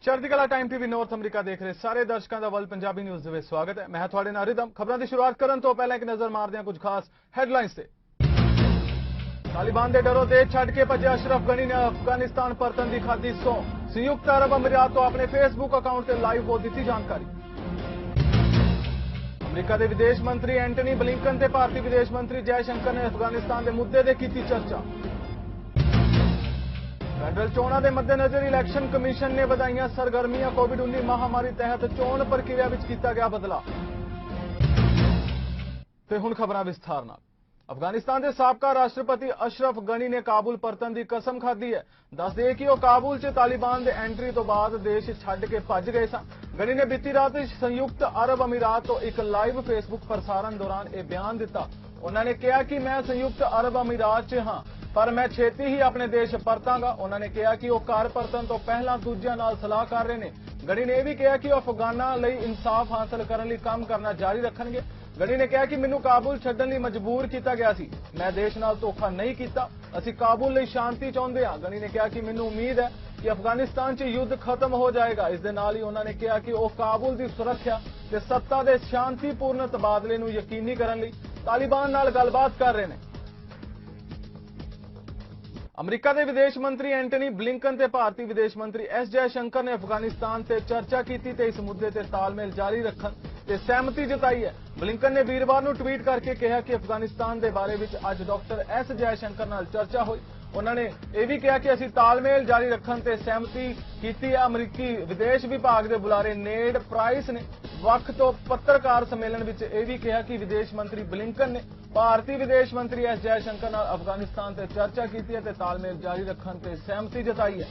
ਚੜ੍ਹਦੀ ਕਲਾ time TV north America ਦੇਖ ਰਹੇ ਸਾਰੇ ਦਰਸ਼ਕਾਂ ਦਾ ਵਲ ਪੰਜਾਬੀ ਨਿਊਜ਼ ਦੇ ਵਿੱਚ ਸਵਾਗਤ ਹੈ। ਮੈਂ ਤੁਹਾਡੇ ਨਾਲ ਰਿਦਮ। ਖਬਰਾਂ ਦੀ ਸ਼ੁਰੂਆਤ ਕਰਨ ਤੋਂ ਪਹਿਲਾਂ ਇੱਕ ਨਜ਼ਰ ਮਾਰਦੇ ਹਾਂ ਕੁਝ ਖਾਸ ਹੈਡਲਾਈਨਸ ਤੇ। ਤਾਲਿਬਾਨ ਦੇ ਡਰੋਂ ਦੇਸ਼ ਛੱਡ ਕੇ ਭੱਜੇ ਅਸ਼ਰਫ ਗਨੀ ਨੇ ਅਫਗਾਨਿਸਤਾਨ ਪਰਤਣ ਦੀ ਖਾਧੀ ਸਹੁੰ। ਸੰਯੁਕਤ ਅਰਬ ਅਮੀਰਾਤ ਤੋਂ ਆਪਣੇ ਫੇਸਬੁੱਕ ਅਕਾਊਂਟ ਤੇ ਲਾਈਵ ਹੋ ਦਿੱਤੀ ਜਾਣਕਾਰੀ। ਅਮਰੀਕਾ ਦੇ ਵਿਦੇਸ਼ ਮੰਤਰੀ ਐਂਟਨੀ ਬਲਿੰਕਨ ਤੇ ਭਾਰਤੀ ਵਿਦੇਸ਼ ਮੰਤਰੀ ਜੈ ਸ਼ੰਕਰ ਨੇ ਅਫਗਾਨਿਸਤਾਨ ਦੇ ਮੁੱਦੇ ਤੇ ਕੀਤੀ ਚਰਚਾ। ਫੈਡਰਲ ਚੋਣਾਂ ਦੇ ਮੱਦੇਨਜ਼ਰ ਇਲੈਕਸ਼ਨ ਕਮਿਸ਼ਨ ਨੇ ਵਧਾਈਆਂ ਸਰਗਰਮੀਆਂ। ਕੋਵਿਡ-19 ਮਹਾਮਾਰੀ ਤਹਿਤ ਚੋਣ ਪ੍ਰਕਿਰਿਆ ਵਿੱਚ ਕੀਤਾ ਗਿਆ ਬਦਲਾਅ। ਤੇ ਹੁਣ ਖਬਰਾਂ ਵਿਸਥਾਰ ਨਾਲ। ਅਫਗਾਨਿਸਤਾਨ ਦੇ ਸਾਬਕਾ ਰਾਸ਼ਟਰਪਤੀ ਅਸ਼ਰਫ ਗਨੀ ਨੇ ਕਾਬੁਲ ਪਰਤਣ ਦੀ ਕਸਮ ਖਾਧੀ ਹੈ। ਦੱਸ ਦਈਏ ਕਿ ਉਹ ਕਾਬੁਲ 'ਚ ਤਾਲਿਬਾਨ ਦੇ ਐਂਟਰੀ ਤੋਂ ਬਾਅਦ ਦੇਸ਼ ਛੱਡ ਕੇ ਭੱਜ ਗਏ ਸਨ। ਗਨੀ ਨੇ ਬੀਤੀ ਰਾਤ ਸੰਯੁਕਤ ਅਰਬ ਅਮੀਰਾਤ ਤੋਂ ਇੱਕ ਲਾਈਵ ਫੇਸਬੁੱਕ ਪ੍ਰਸਾਰਣ ਦੌਰਾਨ ਇਹ ਬਿਆਨ ਦਿੱਤਾ। ਉਹਨਾਂ ਨੇ ਕਿਹਾ ਕਿ ਮੈਂ ਸੰਯੁਕਤ ਅਰਬ ਅਮੀਰਾਤ 'ਚ ਹਾਂ ਪਰ ਮੈਂ ਛੇਤੀ ਹੀ ਆਪਣੇ ਦੇਸ਼ ਪਰਤਾਂਗਾ। ਉਹਨਾਂ ਨੇ ਕਿਹਾ ਕਿ ਉਹ ਘਰ ਪਰਤਣ ਤੋਂ ਪਹਿਲਾਂ ਦੂਜਿਆਂ ਨਾਲ ਸਲਾਹ ਕਰ ਰਹੇ ਨੇ। ਗਨੀ ਨੇ ਇਹ ਵੀ ਕਿਹਾ ਕਿ ਉਹ ਅਫਗਾਨਾਂ ਲਈ ਇਨਸਾਫ ਹਾਸਲ ਕਰਨ ਲਈ ਕੰਮ ਕਰਨਾ ਜਾਰੀ ਰੱਖਣਗੇ। ਗਨੀ ਨੇ ਕਿਹਾ ਕਿ ਮੈਨੂੰ ਕਾਬੁਲ ਛੱਡਣ ਲਈ ਮਜਬੂਰ ਕੀਤਾ ਗਿਆ ਸੀ। ਮੈਂ ਦੇਸ਼ ਨਾਲ ਧੋਖਾ ਨਹੀਂ ਕੀਤਾ। ਅਸੀਂ ਕਾਬੁਲ ਲਈ ਸ਼ਾਂਤੀ ਚਾਹੁੰਦੇ ਹਾਂ। ਗਨੀ ਨੇ ਕਿਹਾ ਕਿ ਮੈਨੂੰ ਉਮੀਦ ਹੈ ਕਿ ਅਫਗਾਨਿਸਤਾਨ 'ਚ ਯੁੱਧ ਖਤਮ ਹੋ ਜਾਏਗਾ। ਇਸ ਦੇ ਨਾਲ ਹੀ ਉਹਨਾਂ ਨੇ ਕਿਹਾ ਕਿ ਉਹ ਕਾਬੁਲ ਦੀ ਸੁਰੱਖਿਆ ਤੇ ਸੱਤਾ ਦੇ ਸ਼ਾਂਤੀਪੂਰਨ ਤਬਾਦਲੇ ਨੂੰ ਯਕੀਨੀ ਕਰਨ ਲਈ ਤਾਲਿਬਾਨ ਨਾਲ ਗੱਲਬਾਤ ਕਰ ਰਹੇ ਨੇ। ਅਮਰੀਕਾ ਦੇ ਵਿਦੇਸ਼ ਮੰਤਰੀ ਐਂਟਨੀ ਬਲਿੰਕਨ ਤੇ ਭਾਰਤੀ ਵਿਦੇਸ਼ ਮੰਤਰੀ ਐਸ ਜੈ ਸ਼ੰਕਰ ਨੇ ਅਫਗਾਨਿਸਤਾਨ ਤੇ ਚਰਚਾ ਕੀਤੀ ਤੇ ਇਸ ਮੁੱਦੇ ਤੇ ਤਾਲਮੇਲ ਜਾਰੀ ਰੱਖਣ ਤੇ ਸਹਿਮਤੀ ਜਤਾਈ ਹੈ। ਬਲਿੰਕਨ ਨੇ ਵੀਰਵਾਰ ਨੂੰ ਟਵੀਟ ਕਰਕੇ ਕਿਹਾ ਕਿ ਅਫਗਾਨਿਸਤਾਨ ਦੇ ਬਾਰੇ ਵਿੱਚ ਅੱਜ ਡਾਕਟਰ ਐਸ ਜੈ ਸ਼ੰਕਰ ਨਾਲ ਚਰਚਾ ਹੋਈ। ਉਹਨਾਂ ਨੇ ਇਹ ਵੀ ਕਿਹਾ ਕਿ ਅਸੀਂ ਤਾਲਮੇਲ ਜਾਰੀ ਰੱਖਣ ਤੇ ਸਹਿਮਤੀ ਕੀਤੀ ਹੈ। ਅਮਰੀਕੀ ਵਿਦੇਸ਼ ਵਿਭਾਗ ਦੇ ਬੁਲਾਰੇ ਨੇਡ ਪ੍ਰਾਈਸ ਨੇ ਵੱਖ ਤੋਂ ਪੱਤਰਕਾਰ ਸੰਮੇਲਨ ਵਿੱਚ ਇਹ ਵੀ ਕਿਹਾ ਕਿ ਵਿਦੇਸ਼ ਮੰਤਰੀ ਬਲਿੰਕਨ ਨੇ ਭਾਰਤੀ ਵਿਦੇਸ਼ ਮੰਤਰੀ ਐਸ ਜੈ ਸ਼ੰਕਰ ਨਾਲ ਅਫਗਾਨਿਸਤਾਨ ਤੇ ਚਰਚਾ ਕੀਤੀ ਹੈ ਤੇ ਤਾਲਮੇਲ ਜਾਰੀ ਰੱਖਣ ਤੇ ਸਹਿਮਤੀ ਜਤਾਈ ਹੈ।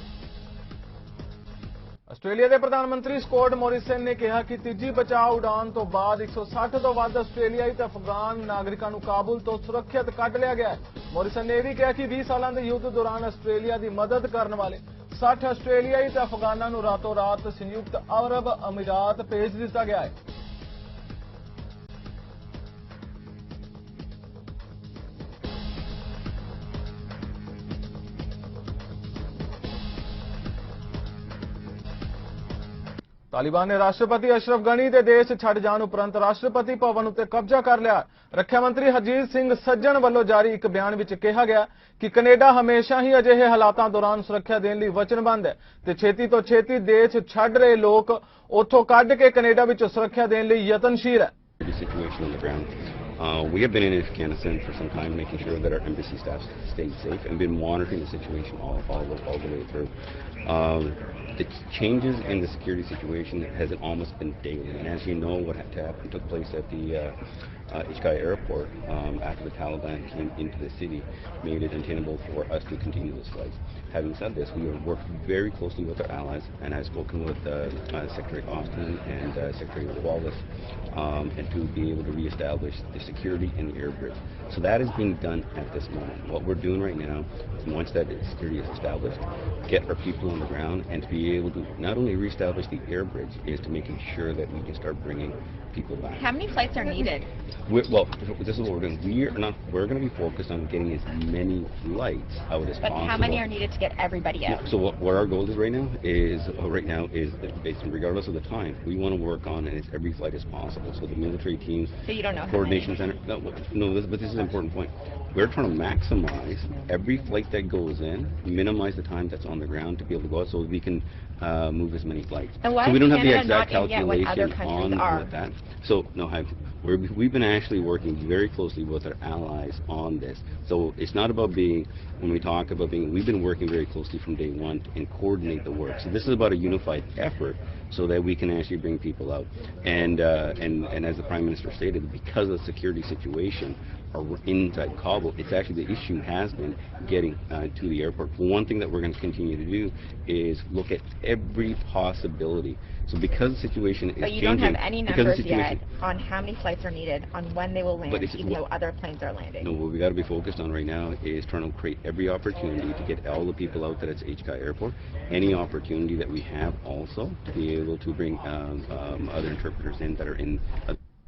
ਆਸਟ੍ਰੇਲੀਆ ਦੇ ਪ੍ਰਧਾਨ ਮੰਤਰੀ ਸਕੌਟ ਮੋਰਿਸਨ ਨੇ ਕਿਹਾ ਕਿ ਤੀਜੀ ਬਚਾਅ ਉਡਾਨ ਤੋਂ ਬਾਅਦ 160 ਤੋਂ ਵੱਧ ਆਸਟ੍ਰੇਲੀਆਈ ਤੇ ਅਫਗਾਨ ਨਾਗਰਿਕਾਂ ਨੂੰ ਕਾਬੁਲ ਤੋਂ ਸੁਰੱਖਿਅਤ ਕੱਢ ਲਿਆ ਗਿਆ ਹੈ। ਮੋਰਿਸਨ ਨੇ ਇਹ ਵੀ ਕਿਹਾ ਕਿ 20 ਸਾਲਾਂ ਦੇ ਯੁੱਧ ਦੌਰਾਨ ਆਸਟ੍ਰੇਲੀਆ ਦੀ ਮਦਦ ਕਰਨ ਵਾਲੇ 60 ਆਸਟ੍ਰੇਲੀਆਈ ਤੇ ਅਫਗਾਨਾਂ ਨੂੰ ਰਾਤੋਂ ਰਾਤ ਸੰਯੁਕਤ ਅਰਬ ਅਮੀਰਾਤ ਭੇਜ ਦਿੱਤਾ ਗਿਆ ਹੈ। ਤਾਲਿਬਾਨ ਨੇ ਰਾਸ਼ਟਰਪਤੀ ਅਸ਼ਰਫ ਗਨੀ ਦੇ ਦੇਸ਼ ਛੱਡ ਜਾਣ ਉਪਰੰਤ ਰਾਸ਼ਟਰਪਤੀ ਭਵਨ ਉੱਤੇ ਕਬਜ਼ਾ ਕਰ ਲਿਆ। ਰੱਖਿਆ ਮੰਤਰੀ ਹਰਜੀਤ ਸਿੰਘ ਸੱਜਣ ਵੱਲੋਂ ਜਾਰੀ ਇੱਕ ਬਿਆਨ ਵਿੱਚ ਕਿਹਾ ਗਿਆ ਕਿ ਕੈਨੇਡਾ ਹਮੇਸ਼ਾ ਹੀ ਅਜਿਹੇ ਹਾਲਾਤਾਂ ਦੌਰਾਨ ਸੁਰੱਖਿਆ ਦੇਣ ਲਈ ਵਚਨਬੱਧ ਹੈ ਤੇ ਛੇਤੀ ਤੋਂ ਛੇਤੀ ਦੇਸ਼ ਛੱਡ ਰਹੇ ਲੋਕ ਉੱਥੋਂ ਕੱਢ ਕੇ ਕੈਨੇਡਾ ਵਿੱਚ ਸੁਰੱਖਿਆ ਦੇਣ ਲਈ ਯਤਨਸ਼ੀਲ ਹੈ। We have been in Afghanistan for some time, making sure that our embassy staff stayed safe and been monitoring the situation all the way through. The changes in the security situation has almost been daily, and as you know, what took place at the Ishkai airport after the Taliban came into the city made it untenable for us to continue this flight. Having said this, we have worked very closely with our allies, and I've spoken with Secretary Austin and Secretary Wallace and to be able to reestablish the security in the air bridge. So that is being done at this moment. What we're doing right now, once that security is established, get our people on the ground and to be able to not only reestablish the air bridge, is to making sure that we can start bringing people back. How many flights are needed? Well, this is what we're doing. We're going to be focused on getting as many flights out as possible. But how many are needed to get everybody out? So what our goal is right now is based on regardless of the time, we want to work on as every flight as possible. So the military teams, So you don't know coordination center. But this is an important point. We're trying to maximize every flight that goes in, minimize the time that's on the ground to be able to go out, so we can move as many flights. And why so we don't have the Canada exact not in yet when other calculation countries on that. So no, we've been actually working very closely with our allies on this. So it's not about being, when we talk about being, we've been working very closely from day one and coordinate the work. So this is about a unified effort so that we can actually bring people out. And as the Prime Minister stated, because of the security situation inside Kabul, it's actually the issue has been getting to the airport. One thing that we're going to continue to do is look at every possibility. So because the situation is changing, but you don't have any numbers yet on how many flights are needed, on when they will land, even though other planes are landing. No, what we got to be focused on right now is trying to create every opportunity to get all the people out that it's HKI Airport. Any opportunity that we have also to be able to bring other interpreters in that are in.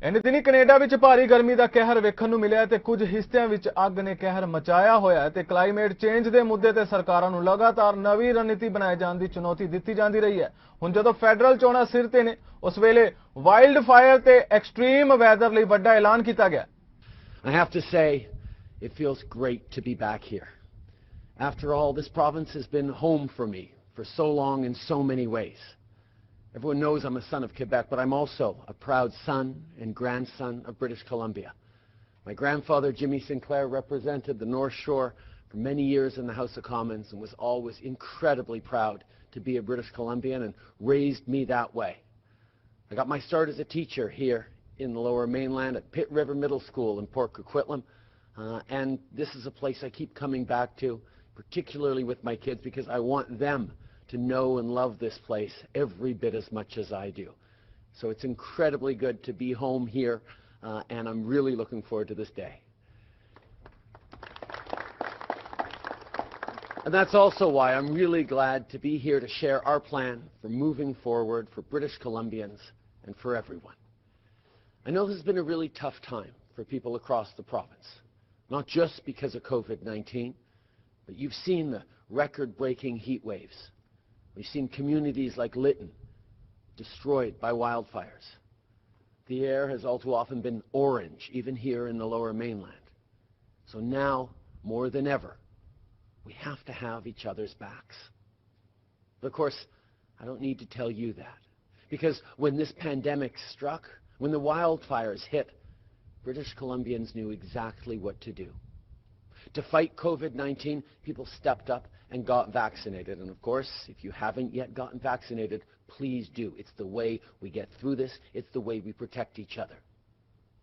ਇਨ ਦਿਨੀ Canada ਵਿੱਚ ਭਾਰੀ ਗਰਮੀ ਦਾ ਕਹਿਰ ਵੇਖਣ ਨੂੰ ਮਿਲਿਆ ਤੇ ਕੁਝ ਹਿੱਸਿਆਂ ਵਿੱਚ ਅੱਗ ਨੇ ਕਹਿਰ ਮਚਾਇਆ ਹੋਇਆ ਹੈ ਤੇ ਕਲਾਈਮੇਟ ਚੇਂਜ ਦੇ ਮੁੱਦੇ ਤੇ ਸਰਕਾਰਾਂ ਨੂੰ ਲਗਾਤਾਰ ਨਵੀਂ ਰਣਨੀਤੀ ਬਣਾਏ ਜਾਣ ਦੀ ਚੁਣੌਤੀ ਦਿੱਤੀ ਜਾਂਦੀ ਰਹੀ ਹੈ। ਹੁਣ ਜਦੋਂ ਫੈਡਰਲ ਚੋਣਾਂ ਸਿਰ ਤੇ ਨੇ ਉਸ ਵੇਲੇ ਵਾਈਲਡ ਫਾਇਰ ਤੇ ਐਕਸਟ੍ਰੀਮ ਵੈਦਰ ਲਈ ਵੱਡਾ ਐਲਾਨ ਕੀਤਾ ਗਿਆ। I have to say it feels great to be back here. After all, this province has been home for me for so long in so many ways. Everyone knows I'm a son of Quebec, but I'm also a proud son and grandson of British Columbia. My grandfather, Jimmy Sinclair, represented the North Shore for many years in the House of Commons and was always incredibly proud to be a British Columbian and raised me that way. I got my start as a teacher here in the Lower Mainland at Pitt River Middle School in Port Coquitlam, and this is a place I keep coming back to, particularly with my kids, because I want them to know and love this place every bit as much as I do. So it's incredibly good to be home here, and I'm really looking forward to this day. And that's also why I'm really glad to be here to share our plan for moving forward for British Columbians and for everyone. I know this has been a really tough time for people across the province, not just because of COVID-19, but you've seen the record-breaking heat waves. We've seen communities like Lytton destroyed by wildfires. The air has all too often been orange, even here in the Lower Mainland. So now, more than ever, we have to have each other's backs. But of course, I don't need to tell you that, because when this pandemic struck, when the wildfires hit, British Columbians knew exactly what to do. To fight COVID-19, people stepped up and got vaccinated. And of course, if you haven't yet gotten vaccinated, please do. It's the way we get through this. It's the way we protect each other.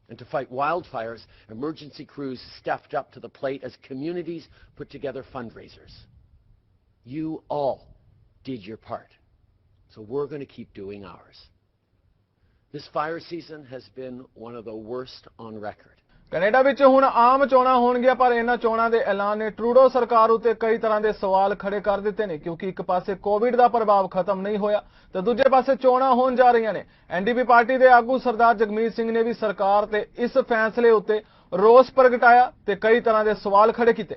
And to fight wildfires, emergency crews stepped up to the plate as communities put together fundraisers. You all did your part. So we're going to keep doing ours. This fire season has been one of the worst on record. Canada ਵਿੱਚ ਹੁਣ ਆਮ ਚੋਣਾਂ ਹੋਣਗੀਆਂ, ਪਰ ਇਹਨਾਂ ਚੋਣਾਂ ਦੇ ਐਲਾਨ ਨੇ ਟਰੂਡੋ ਸਰਕਾਰ ਉੱਤੇ ਕਈ ਤਰ੍ਹਾਂ ਦੇ ਸਵਾਲ ਖੜੇ ਕਰ ਦਿੱਤੇ ਨੇ, ਕਿਉਂਕਿ ਇੱਕ ਪਾਸੇ ਕੋਵਿਡ ਦਾ ਪ੍ਰਭਾਵ ਖਤਮ ਨਹੀਂ ਹੋਇਆ ਤੇ ਦੂਜੇ ਪਾਸੇ ਚੋਣਾਂ ਹੋਣ ਜਾ ਰਹੀਆਂ ਨੇ। ਐਨਡੀਪੀ ਪਾਰਟੀ ਦੇ ਆਗੂ ਸਰਦਾਰ ਜਗਮੀਤ ਸਿੰਘ ਨੇ ਵੀ ਸਰਕਾਰ ਤੇ ਇਸ ਫੈਸਲੇ ਉੱਤੇ ਰੋਸ ਪ੍ਰਗਟਾਇਆ ਤੇ ਕਈ ਤਰ੍ਹਾਂ ਦੇ ਸਵਾਲ ਖੜੇ ਕੀਤੇ।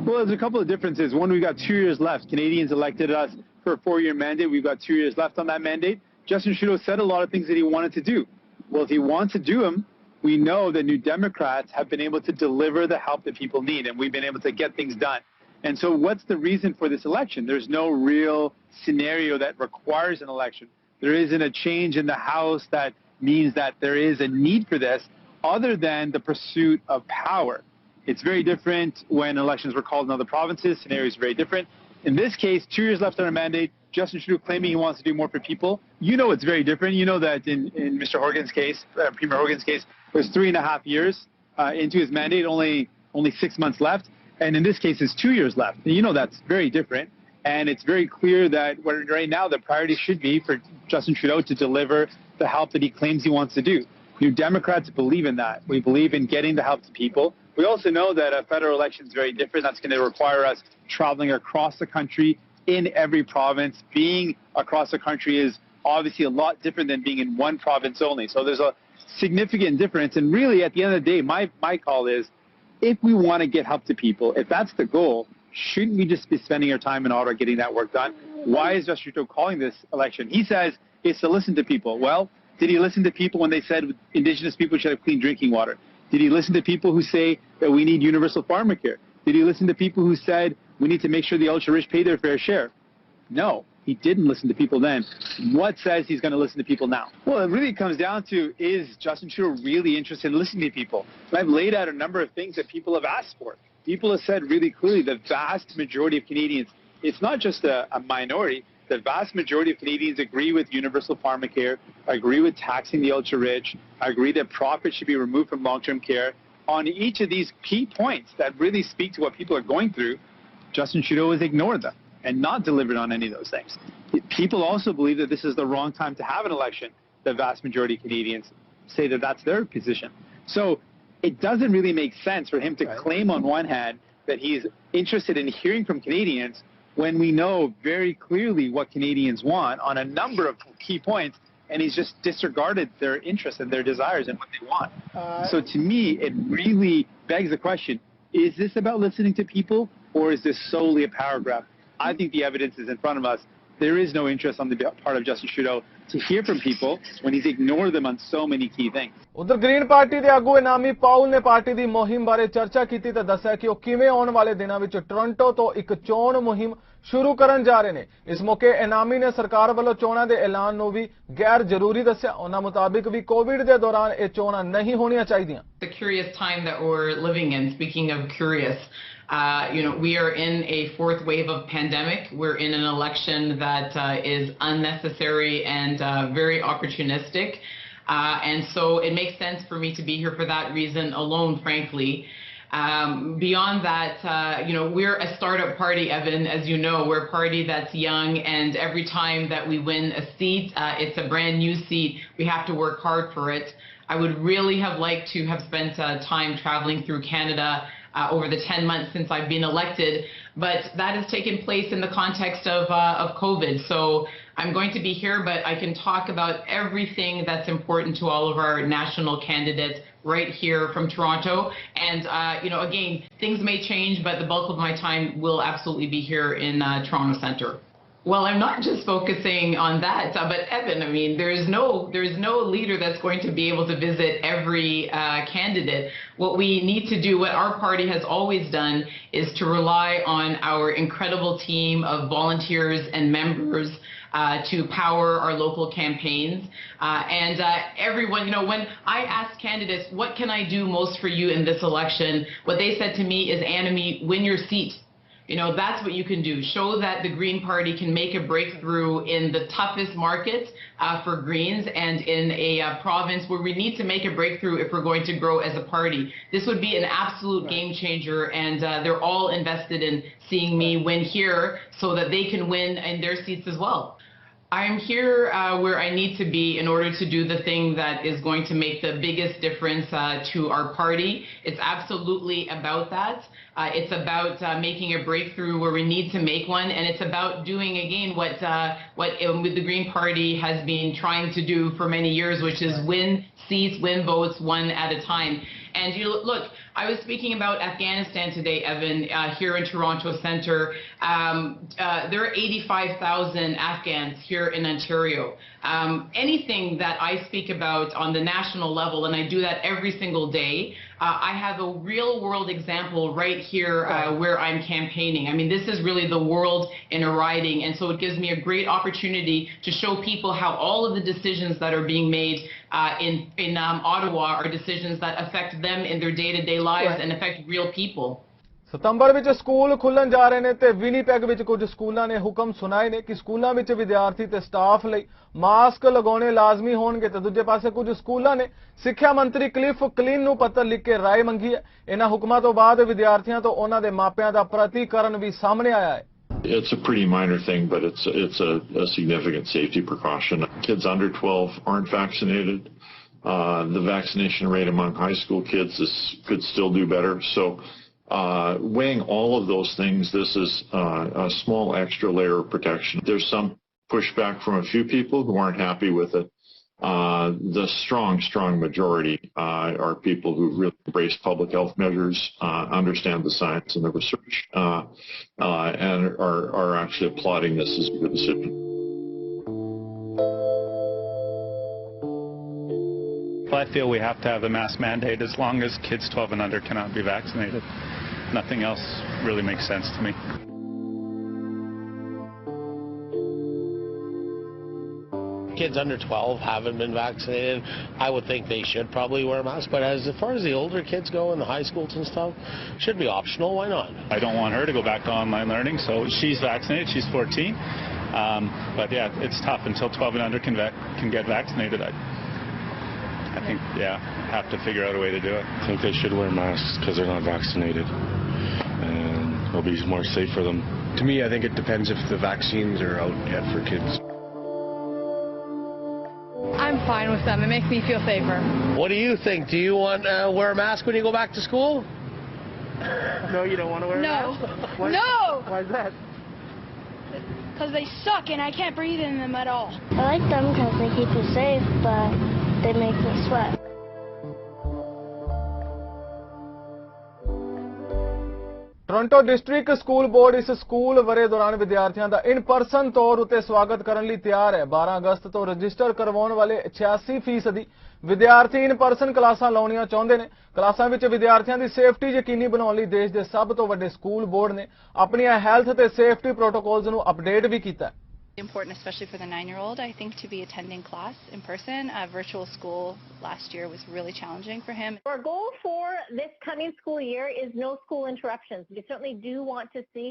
Well, there's a couple of differences. One, we've got 2 years left. Canadians elected us for a 4-year mandate. We've got 2 years left on that mandate. Justin Trudeau said a lot of things that he wanted to do. Well, if he wants to do them, we know that New Democrats have been able to deliver the help that people need, and we've been able to get things done. And so what's the reason for this election? There's no real scenario that requires an election. There isn't a change in the House that means that there is a need for this other than the pursuit of power. It's very different when elections were called in other provinces. Scenarios are very different. In this case, 2 years left on our mandate, Justin Trudeau claiming he wants to do more for people. You know it's very different. You know that in Mr. Horgan's case, Premier Horgan's case, it was 3.5 years into his mandate, only 6 months left. And in this case, it's 2 years left. And you know that's very different. And it's very clear that right now the priority should be for Justin Trudeau to deliver the help that he claims he wants to do. New Democrats believe in that. We believe in getting the help to people. We also know that a federal election is very different. That's going to require us traveling across the country in every province. Being across the country is obviously a lot different than being in one province only. So there's a significant difference. And really, at the end of the day, my call is, if we want to get help to people, if that's the goal, shouldn't we just be spending our time in Ottawa getting that work done? Why is Justin Trudeau calling this election? He says it's to listen to people. Well, did he listen to people when they said Indigenous people should have clean drinking water? Did he listen to people who say that we need universal pharmacare? Did he listen to people who said we need to make sure the ultra-rich pay their fair share? No, he didn't listen to people then. What says he's going to listen to people now? Well, it really comes down to, is Justin Trudeau really interested in listening to people? So I've laid out a number of things that people have asked for. People have said really clearly the vast majority of Canadians, it's not just a minority, the vast majority of Canadians agree with universal pharmacare, agree with taxing the ultra-rich, agree that profit should be removed from long-term care. On each of these key points that really speak to what people are going through, Justin Trudeau has ignored them and not delivered on any of those things. People also believe that this is the wrong time to have an election. The vast majority of Canadians say that that's their position. So it doesn't really make sense for him to claim on one hand that he's interested in hearing from Canadians when we know very clearly what Canadians want on a number of key points, and he's just disregarded their interests and their desires and what they want. So to me, it really begs the question, is this about listening to people, or is this solely a power grab? I think the evidence is in front of us. There is no interest on the part of Justin Trudeau to hear from people when he's ignored them on so many key things. उधर green party ਦੇ ਆਗੂ ਇਨਾਮੀ ਪਾਉਲ ਨੇ party ਦੀ ਮੁਹਿੰਮ ਬਾਰੇ ਚਰਚਾ ਕੀਤੀ ਤੇ ਦੱਸਿਆ ਕਿ ਉਹ ਕਿਵੇਂ ਆਉਣ ਵਾਲੇ ਦਿਨਾਂ ਵਿੱਚ ਟੋਰਾਂਟੋ ਤੋਂ ਇੱਕ ਚੋਣ ਮੁਹਿੰਮ ਸ਼ੁਰੂ ਕਰਨ ਜਾ ਰਹੇ ਨੇ। ਇਸ ਮੌਕੇ ਇਨਾਮੀ ਨੇ ਸਰਕਾਰ ਵੱਲੋਂ ਚੋਣਾਂ ਦੇ ਐਲਾਨ ਨੂੰ ਵੀ ਗੈਰ ਜ਼ਰੂਰੀ ਦੱਸਿਆ। ਉਹਨਾਂ ਮੁਤਾਬਿਕ ਵੀ ਕੋਵਿਡ ਦੇ ਦੌਰਾਨ ਇਹ ਚੋਣਾਂ ਨਹੀਂ ਹੋਣੀਆਂ ਚਾਹੀਦੀਆਂ। The curious time that we're living in, speaking of curious, we are in a fourth wave of pandemic. We're in an election that is unnecessary and very opportunistic. And so it makes sense for me to be here for that reason alone, frankly. Beyond that, we're a startup party, Evan. As you know, we're a party that's young, and every time that we win a seat, it's a brand new seat. We have to work hard for it. I would really have liked to have spent time traveling through Canada over the 10 months since I've been elected, but that has taken place in the context of COVID. So I'm going to be here, but I can talk about everything that's important to all of our national candidates right here from Toronto. And, again, things may change, but the bulk of my time will absolutely be here in Toronto Centre. Well, I'm not just focusing on that, but Evan, there is no leader that's going to be able to visit every candidate. What we need to do, what our party has always done, is to rely on our incredible team of volunteers and members to power our local campaigns. And everyone, when I asked candidates, what can I do most for you in this election, what they said to me is, Annemie, win your seat. That's what you can do. Show that the Green Party can make a breakthrough in the toughest market for Greens and in a province where we need to make a breakthrough if we're going to grow as a party. This would be an absolute game changer, and they're all invested in seeing me win here so that they can win in their seats as well. I'm here where I need to be in order to do the thing that is going to make the biggest difference to our party. It's absolutely about that. It's about making a breakthrough where we need to make one, and it's about doing again what the Green Party has been trying to do for many years, which is win seats, win votes one at a time. And look, I was speaking about Afghanistan today, Evan, here in Toronto Centre. There are 85,000 Afghans here in Ontario. Anything that I speak about on the national level, and I do that every single day, I have a real-world example right here where I'm campaigning. This is really the world in a riding, and so it gives me a great opportunity to show people how all of the decisions that are being made in Ottawa are decisions that affect them in their day-to-day lives and affect real people. ਸਤੰਬਰ ਵਿੱਚ school ਖੁੱਲਣ ਜਾ ਰਹੇ ਨੇ ਤੇ Winnipeg ਵਿੱਚ ਕੁਝ ਸਕੂਲਾਂ ਨੇ ਹੁਕਮ ਸੁਣਾਏ ਨੇ ਕਿ ਸਕੂਲਾਂ ਵਿੱਚ ਵਿਦਿਆਰਥੀ ਤੇ ਸਟਾਫ ਲਈ ਮਾਸਕ ਲਗਾਉਣੇ ਲਾਜ਼ਮੀ ਹੋਣਗੇ ਤੇ ਦੂਜੇ ਪਾਸੇ ਕੁਝ ਸਕੂਲਾਂ ਨੇ ਸਿੱਖਿਆ ਮੰਤਰੀ ਕਲਿਫ ਕਲੀਨ ਨੂੰ ਪੱਤਰ ਲਿਖ ਕੇ ਰਾਏ ਮੰਗੀ ਹੈ। ਇਹਨਾਂ ਹੁਕਮਾਂ ਤੋਂ ਬਾਅਦ ਵਿਦਿਆਰਥੀਆਂ ਤੋਂ ਉਹਨਾਂ ਦੇ ਮਾਪਿਆਂ ਦਾ ਪ੍ਰਤੀਕਰਨ ਵੀ ਸਾਹਮਣੇ ਆਇਆ ਹੈ। It's a pretty minor thing, but it's a significant safety precaution. Kids under 12 aren't vaccinated. The vaccination rate among high school kids could still do better. So weighing all of those things, this is a small extra layer of protection. There's some pushback from a few people who aren't happy with it. The strong majority are people who really embrace public health measures, understand the science and the research, and are actually applauding this as a good decision. I feel we have to have a mask mandate as long as kids 12 and under cannot be vaccinated. Nothing else really makes sense to me. Kids under 12 haven't been vaccinated. I would think they should probably wear a mask, but as far as the older kids go in the high schools and stuff, should be optional. Why not? I don't want her to go back to online learning, so she's vaccinated. She's 14. But yeah, it's tough until 12 and under can get vaccinated. I think, have to figure out a way to do it. I think they should wear masks because they're not vaccinated, and it'll be more safe for them. To me, I think it depends if the vaccines are out yet for kids. I'm fine with them. It makes me feel safer. What do you think? Do you want to wear a mask when you go back to school? No, you don't want to wear a mask? No. Why is that? because they suck and I can't breathe in them at all. I like them because they keep us safe, but they make me sweat. Toronto district school board ਇਸ school ਵਰੇ ਦੌਰਾਨ ਵਿਦਿਆਰਥੀਆਂ ਦਾ ਇਨ person ਤੌਰ ਉਤੇ ਸਵਾਗਤ ਕਰਨ ਲਈ ਤਿਆਰ ਹੈ। 12 ਅਗਸਤ ਤੋਂ ਰਜਿਸਟਰ ਕਰਵਾਉਣ ਵਾਲੇ 86% ਵਿਦਿਆਰਥੀ ਇਨ ਪਰਸਨ ਕਲਾਸਾਂ ਲਾਉਣੀਆਂ ਚਾਹੁੰਦੇ ਨੇ। ਕਲਾਸਾਂ ਵਿੱਚ ਵਿਦਿਆਰਥੀਆਂ ਦੀ ਸੇਫਟੀ ਯਕੀਨੀ ਬਣਾਉਣ ਲਈ ਦੇਸ਼ ਦੇ ਸਭ ਤੋਂ ਵੱਡੇ ਸਕੂਲ ਬੋਰਡ ਨੇ ਆਪਣੀਆਂ ਹੈਲਥ ਤੇ ਸੇਫਟੀ ਪ੍ਰੋਟੋਕਾਲਸ ਨੂੰ ਅਪਡੇਟ ਵੀ ਕੀਤਾ ਹੈ। Important, especially for the 9-year-old, I think, to be attending class in person. Virtual school last year was really challenging for him. Our goal for this coming school year is no school interruptions. We certainly do want to see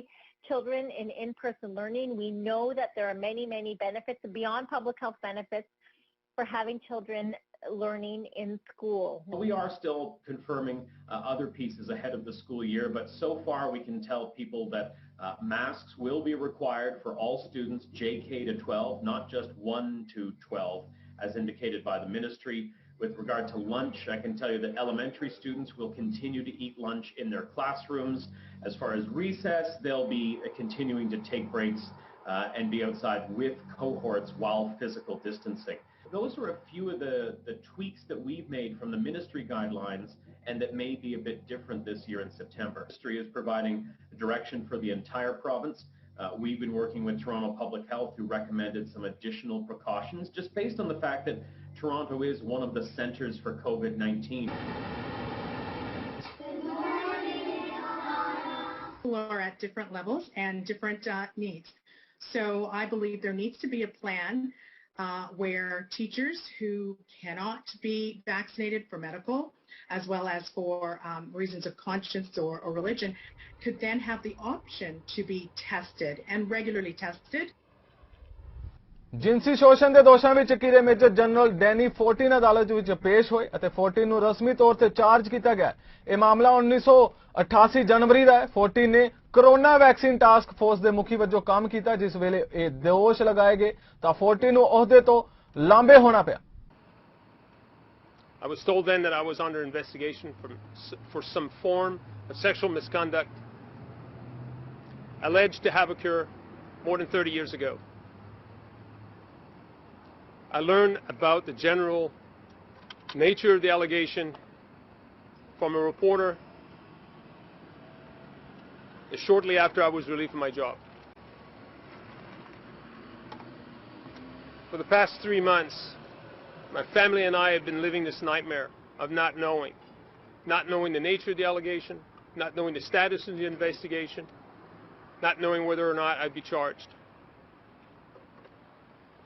children in in-person learning. We know that there are many, many benefits beyond public health benefits for having children learning in school. We are still confirming other pieces ahead of the school year, but so far we can tell people that masks will be required for all students JK to 12, not just 1 to 12, as indicated by the ministry. With regard to lunch, I can tell you that elementary students will continue to eat lunch in their classrooms. As far as recess, they'll be continuing to take breaks and be outside with cohorts while physical distancing. Those are a few of the tweaks that we've made from the ministry guidelines and that may be a bit different this year in September. Ministry is providing direction for the entire province. We've been working with Toronto Public Health, who recommended some additional precautions just based on the fact that Toronto is one of the centers for COVID-19. People are at different levels and different needs. So I believe there needs to be a plan where teachers who cannot be vaccinated for medical, as well as for reasons of conscience or religion, could then have the option to be tested and regularly tested. ਜਿਨਸੀ ਸ਼ੋਸ਼ਣ ਦੇ ਦੋਸ਼ਾਂ ਵਿੱਚ ਕੀਰੇ major general Danny 14 ਅਦਾਲਤ ਵਿੱਚ ਪੇਸ਼ ਹੋਏ ਅਤੇ 14 ਨੂੰ ਰਸਮੀ ਤੌਰ ਤੇ ਚਾਰਜ ਕੀਤਾ ਗਿਆ। ਇਹ ਮਾਮਲਾ 1988 ਜਨਵਰੀ ਦਾ ਹੈ। 14 ਨੇ ਕੋਰੋਨਾ ਵੈਕਸੀਨ ਟਾਸਕ ਫੋਰਸ ਦੇ ਮੁਖੀ ਵਜੋਂ ਕੰਮ ਕੀਤਾ, ਜਿਸ ਵੇਲੇ ਇਹ ਦੋਸ਼ ਲਗਾਏ ਗਏ ਤਾਂ 14 ਨੂੰ ਅਹੁਦੇ ਤੋਂ ਲਾਂਭੇ ਹੋਣਾ ਪਿਆ। I was told then that I was under investigation for some form of sexual misconduct alleged to have occurred more than 30 years ago. I learned about the general nature of the allegation from a reporter shortly after I was relieved from my job. For the past 3 months, my family and I have been living this nightmare of not knowing the nature of the allegation, not knowing the status of the investigation, not knowing whether or not I'd be charged.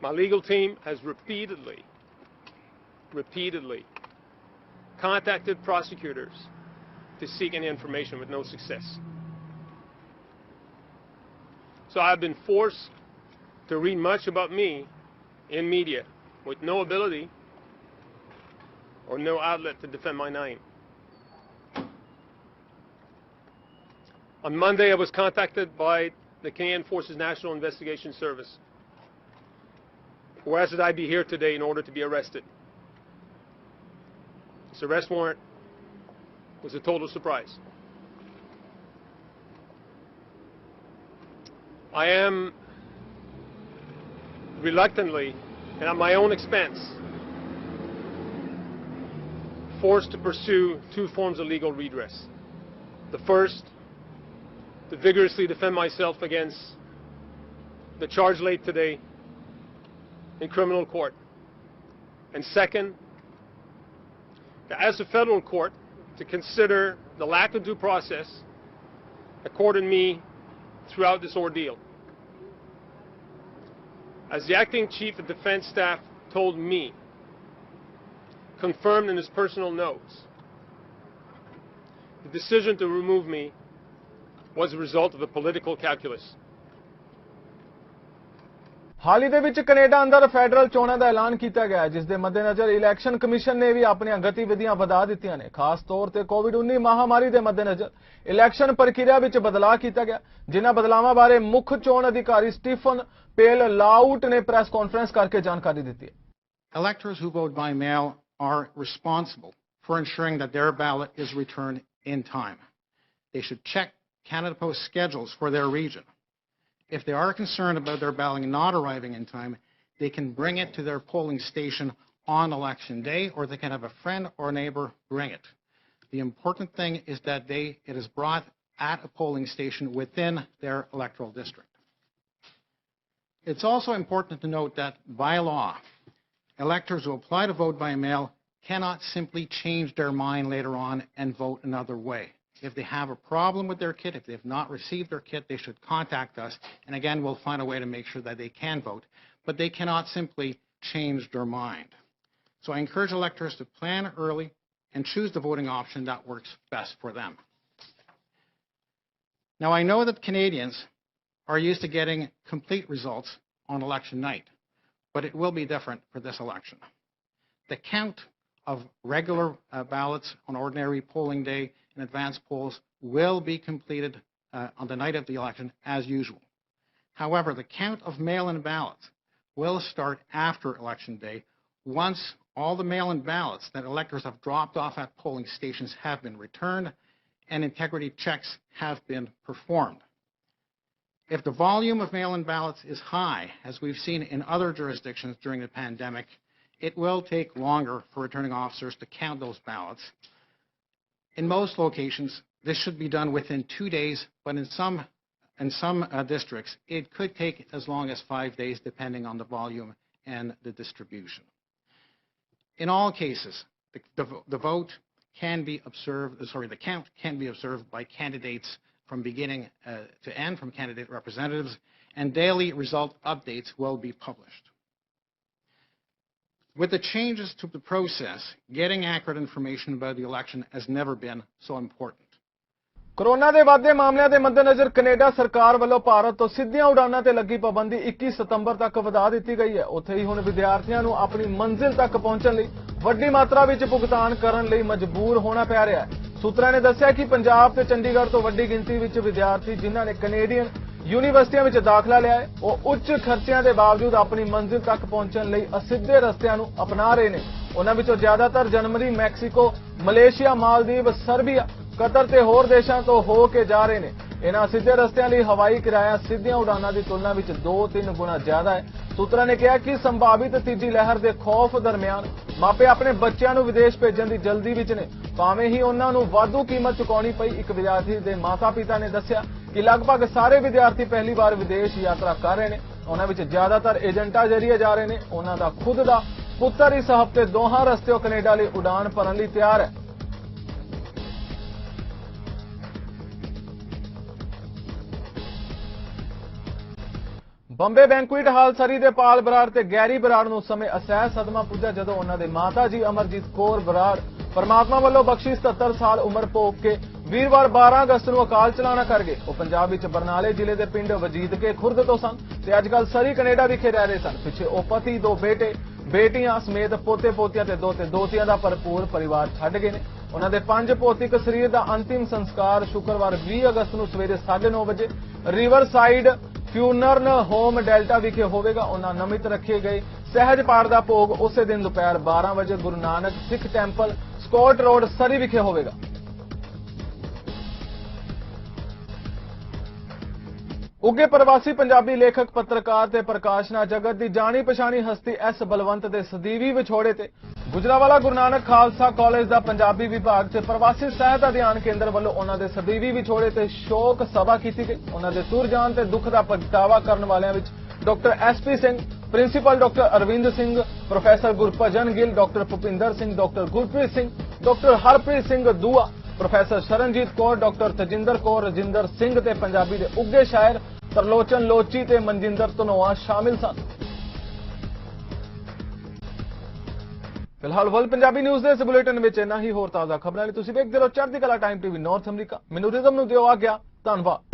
My legal team has repeatedly contacted prosecutors to seek any information with no success. So I've been forced to read much about me in media with no ability or no outlet to defend my name. On Monday, I was contacted by the Canadian Forces National Investigation Service, who asked that I be here today in order to be arrested. This arrest warrant was a total surprise. I am reluctantly and at my own expense forced to pursue 2 forms of legal redress. The first, to vigorously defend myself against the charge laid today in criminal court. And second, to ask the federal court to consider the lack of due process accorded me throughout this ordeal. As the acting chief of defense staff told me, confirmed in his personal notes, the decision to remove me was a result of a political calculus. ਹਾਲ ਹੀ ਦੇ ਵਿੱਚ Canada ਅੰਦਰ federal ਚੋਣਾਂ ਦਾ ਐਲਾਨ ਕੀਤਾ ਗਿਆ, ਜਿਸ ਦੇ ਮੱਦੇਨਜ਼ਰ ਇਲੈਕਸ਼ਨ ਕਮਿਸ਼ਨ ਨੇ ਵੀ ਆਪਣੀਆਂ ਗਤੀਵਿਧੀਆਂ ਵਧਾ ਦਿੱਤੀਆਂ ਨੇ। ਖਾਸ ਤੌਰ ਤੇ ਕੋਵਿਡ-19 ਮਹਾਮਾਰੀ ਦੇ ਮੱਦੇਨਜ਼ਰ ਇਲੈਕਸ਼ਨ ਪ੍ਰਕਿਰਿਆ ਵਿੱਚ ਬਦਲਾਅ ਕੀਤਾ ਗਿਆ, ਜਿਨ੍ਹਾਂ ਬਦਲਾਵਾਂ ਬਾਰੇ ਮੁੱਖ ਚੋਣ ਅਧਿਕਾਰੀ ਸਟੀਫਨ ਪੇਲ ਲਾਊਟ ਨੇ ਪ੍ਰੈਸ ਕਾਨਫਰੰਸ ਕਰਕੇ ਜਾਣਕਾਰੀ ਦਿੱਤੀ ਹੈ। Electors who vote by mail are responsible for ensuring that their ballot is returned in time. They should check Canada Post schedules for their region. If they are concerned about their balloting not arriving in time, they can bring it to their polling station on election day, or they can have a friend or neighbor bring it. The important thing is that it is brought at a polling station within their electoral district. It's also important to note that by law, electors who apply to vote by mail cannot simply change their mind later on and vote another way. If they have a problem with their kit, if they have not received their kit, they should contact us, and again, we'll find a way to make sure that they can vote. But they cannot simply change their mind. So I encourage electors to plan early and choose the voting option that works best for them. Now, I know that Canadians are used to getting complete results on election night, but it will be different for this election. The count of regular ballots on ordinary polling day and advance polls will be completed on the night of the election as usual. However, the count of mail-in ballots will start after Election Day once all the mail-in ballots that electors have dropped off at polling stations have been returned and integrity checks have been performed. If the volume of mail-in ballots is high, as we've seen in other jurisdictions during the pandemic, it will take longer for returning officers to count those ballots. In most locations, this should be done within 2 days, but in some districts, it could take as long as 5 days, depending on the volume and the distribution. In all cases, the vote can be observed, the count can be observed by candidates from beginning to end, from candidate representatives, and daily result updates will be published. With the changes to the process, getting accurate information about the election has never been so important. Corona ਦੇ ਵੱਧਦੇ ਮਾਮਲਿਆਂ ਦੇ ਮੱਦੇਨਜ਼ਰ Canada ਸਰਕਾਰ ਵੱਲੋਂ ਭਾਰਤ ਤੋਂ ਸਿੱਧੀਆਂ ਉਡਾਨਾਂ ਤੇ ਲੱਗੀ ਪਾਬੰਦੀ 21 ਸਤੰਬਰ ਤੱਕ ਵਧਾ ਦਿੱਤੀ ਗਈ ਹੈ। ਉੱਥੇ ਹੀ ਹੁਣ ਵਿਦਿਆਰਥੀਆਂ ਨੂੰ ਆਪਣੀ ਮੰਜ਼ਿਲ ਤੱਕ ਪਹੁੰਚਣ ਲਈ ਵੱਡੀ ਮਾਤਰਾ ਵਿੱਚ ਭੁਗਤਾਨ ਕਰਨ ਲਈ ਮਜਬੂਰ ਹੋਣਾ ਪੈ ਰਿਹਾ ਹੈ। ਸੂਤਰਾਂ ਨੇ ਦੱਸਿਆ ਕਿ ਪੰਜਾਬ ਤੇ ਚੰਡੀਗੜ੍ਹ ਤੋਂ ਵੱਡੀ ਗਿਣਤੀ ਵਿੱਚ ਵਿਦਿਆਰਥੀ ਜਿਨ੍ਹਾਂ ਨੇ ਕੈਨੇਡੀਅਨ ਯੂਨੀਵਰਸਿਟੀਆਂ ਵਿੱਚ ਦਾਖਲਾ ਲਿਆ ਹੈ, ਉਹ ਉੱਚ ਖਰਚਿਆਂ ਦੇ ਬਾਵਜੂਦ ਆਪਣੀ ਮੰਜ਼ਿਲ ਤੱਕ ਪਹੁੰਚਣ ਲਈ ਅਸਿੱਧੇ ਰਸਤਿਆਂ ਨੂੰ ਅਪਣਾ ਰਹੇ ਨੇ। ਉਹਨਾਂ ਵਿੱਚੋਂ ਜ਼ਿਆਦਾਤਰ Germany, Mexico, Malaysia, Maldives, Serbia, Qatar ਤੇ ਹੋਰ ਦੇਸ਼ਾਂ ਤੋਂ ਹੋ ਕੇ ਜਾ ਰਹੇ ਨੇ। ਇਹਨਾਂ ਸਿੱਧੇ ਰਸਤਿਆਂ ਲਈ ਹਵਾਈ ਕਿਰਾਇਆ ਸਿੱਧੀਆਂ ਉਡਾਨਾਂ ਦੀ ਤੁਲਨਾ ਵਿੱਚ 2-3 ਗੁਣਾ ਜ਼ਿਆਦਾ ਹੈ। ਸੂਤਰਾਂ ਨੇ ਕਿਹਾ ਕਿ ਸੰਭਾਵਿਤ ਤੀਜੀ ਲਹਿਰ ਦੇ ਖੌਫ ਦਰਮਿਆਨ ਮਾਪੇ ਆਪਣੇ ਬੱਚਿਆਂ ਨੂੰ ਵਿਦੇਸ਼ ਭੇਜਣ ਦੀ ਜਲਦੀ ਵਿੱਚ ਨੇ, ਭਾਵੇਂ ਹੀ ਉਹਨਾਂ ਨੂੰ ਵਾਧੂ ਕੀਮਤ ਚੁਕਾਉਣੀ ਪਈ। ਇੱਕ ਵਿਦਿਆਰਥੀ ਦੇ ਮਾਤਾ-ਪਿਤਾ ਨੇ ਦੱਸਿਆ ਕਿ ਲਗਭਗ ਸਾਰੇ ਵਿਦਿਆਰਥੀ ਪਹਿਲੀ ਵਾਰ ਵਿਦੇਸ਼ ਯਾਤਰਾ ਕਰ ਰਹੇ ਨੇ। ਉਹਨਾਂ ਵਿੱਚ ਜ਼ਿਆਦਾਤਰ ਏਜੰਟਾਂ ਜ਼ਰੀਏ ਜਾ ਰਹੇ ਨੇ। ਉਹਨਾਂ ਦਾ ਖੁਦ ਦਾ ਪੁੱਤਰ ਇਸ ਹਫ਼ਤੇ ਦੋਹਾਂ ਰਸਤਿਓਂ ਕੈਨੇਡਾ ਲਈ ਉਡਾਨ ਭਰਨ ਲਈ ਤਿਆਰ ਹੈ। ਬੰਬੇ ਬੈਂਕੁਇਟ ਹਾਲ ਸਰੀ ਦੇ ਪਾਲ ਬਰਾੜ ਤੇ ਗੈਰੀ ਬਰਾੜ ਨੂੰ ਸਮੇਂ ਅਸਹਿ ਸਦਮਾ ਪੁੱਜਾ ਜਦੋਂ ਉਹਨਾਂ ਦੇ ਮਾਤਾ ਜੀ ਅਮਰਜੀਤ ਕੌਰ ਬਰਾੜ ਪਰਮਾਤਮਾ ਵੱਲੋਂ ਬਖਸ਼ੀ 77 ਸਾਲ ਉਮਰ ਭੋਗ ਕੇ ਵੀਰਵਾਰ 12 ਅਗਸਤ ਨੂੰ ਅਕਾਲ ਚਲਾਣਾ ਕਰ ਗਏ। ਉਹ ਪੰਜਾਬ ਵਿੱਚ ਬਰਨਾਲੇ ਜ਼ਿਲ੍ਹੇ ਦੇ ਪਿੰਡ ਵਜੀਦਕੇ ਖੁਰਦ ਤੋਂ ਸਨ ਤੇ ਅੱਜਕੱਲ ਸਰੀ ਕੈਨੇਡਾ ਵਿਖੇ ਰਹਿ ਰਹੇ ਸਨ। ਪਿੱਛੇ ਉਹ ਪਤੀ, 2 ਬੇਟੇ ਬੇਟੀਆਂ ਸਮੇਤ ਪੋਤੇ ਪੋਤੀਆਂ ਤੇ ਦੋਤੀਆਂ ਦਾ ਭਰਪੂਰ ਪਰਿਵਾਰ ਛੱਡ ਗਏ ਨੇ। ਉਹਨਾਂ ਦੇ 5 ਭੌਤਿਕ ਸਰੀਰ ਦਾ ਅੰਤਿਮ ਸੰਸਕਾਰ ਸ਼ੁੱਕਰਵਾਰ 20 ਅਗਸਤ ਨੂੰ ਸਵੇਰੇ 9:30 ਵਜੇ ਰਿਵਰ ਸਾਈਡ ਫਿਊਨਰਨ ਹੋਮ ਡੈਲਟਾ ਵਿਖੇ ਹੋਵੇਗਾ। ਉਹਨਾਂ ਨਮਿਤ ਰੱਖੇ ਗਏ ਸਹਿਜ ਪਾਠ ਦਾ ਭੋਗ ਉਸੇ ਦਿਨ ਦੁਪਹਿਰ 12 ਵਜੇ ਗੁਰੂ ਨਾਨਕ ਸਿੱਖ ਟੈਂਪਲ, ਸਕਾਟ ਰੋਡ, ਸਰੀ ਵਿਖੇ ਹੋਵੇਗਾ। ਉੱਗੇ ਪ੍ਰਵਾਸੀ ਪੰਜਾਬੀ ਲੇਖਕ, ਪੱਤਰਕਾਰ ਤੇ ਪ੍ਰਕਾਸ਼ਨਾ ਜਗਤ ਦੀ ਜਾਣੀ ਪਛਾਣੀ ਹਸਤੀ ਐਸ ਬਲਵੰਤ ਦੇ ਸਦੀਵੀ ਵਿਛੋੜੇ ਤੇ ਗੁਜਰਾਵਾਲਾ ਗੁਰੂ ਨਾਨਕ ਖਾਲਸਾ ਕਾਲਜ ਦਾ ਪੰਜਾਬੀ ਵਿਭਾਗ ਤੇ ਪ੍ਰਵਾਸੀ ਸਾਹਿਤ ਅਧਿਐਨ ਕੇਂਦਰ ਵੱਲੋਂ ਉਹਨਾਂ ਦੇ ਸਦੀਵੀ ਵਿਛੋੜੇ ਤੇ ਸ਼ੋਕ ਸਭਾ ਕੀਤੀ ਗਈ। ਉਹਨਾਂ ਦੇ ਤੁਰ ਜਾਣ ਤੇ ਦੁੱਖ ਦਾ ਪ੍ਰਗਟਾਵਾ ਕਰਨ ਵਾਲਿਆਂ ਵਿੱਚ doctor SP. Singh, principal doctor Arvind Singh, professor Gurbhajan Gill, doctor Bhupinder Singh, doctor Gurpreet Singh, doctor Harpreet Singh Dua, professor Sharanjit Kaur, doctor Tajinder Kaur, Rajinder Singh ਤੇ ਪੰਜਾਬੀ ਦੇ ਉੱਗੇ ਸ਼ਾਇਰ ਤਰਲੋਚਨ ਲੋਚੀ ਤੇ ਮਨਜਿੰਦਰ ਧਨੋਆ ਸ਼ਾਮਿਲ ਸਨ। ਫਿਲਹਾਲ ਵਰਲਡ ਪੰਜਾਬੀ ਨਿਊਜ਼ ਦੇ ਇਸ ਬੁਲੇਟਿਨ ਵਿੱਚ ਇੰਨਾ ਹੀ। ਹੋਰ ਤਾਜ਼ਾ ਖਬਰਾਂ ਲਈ ਤੁਸੀਂ ਵੇਖਦੇ ਰਹੋ ਚੜ੍ਹਦੀ ਕਲਾ ਟਾਈਮ ਟੀਵੀ ਨਾਰਥ ਅਮਰੀਕਾ। ਮੈਨੂੰ ਰਿਦਮ ਨੂੰ ਦਿਓ ਆਗਿਆ। ਧੰਨਵਾਦ।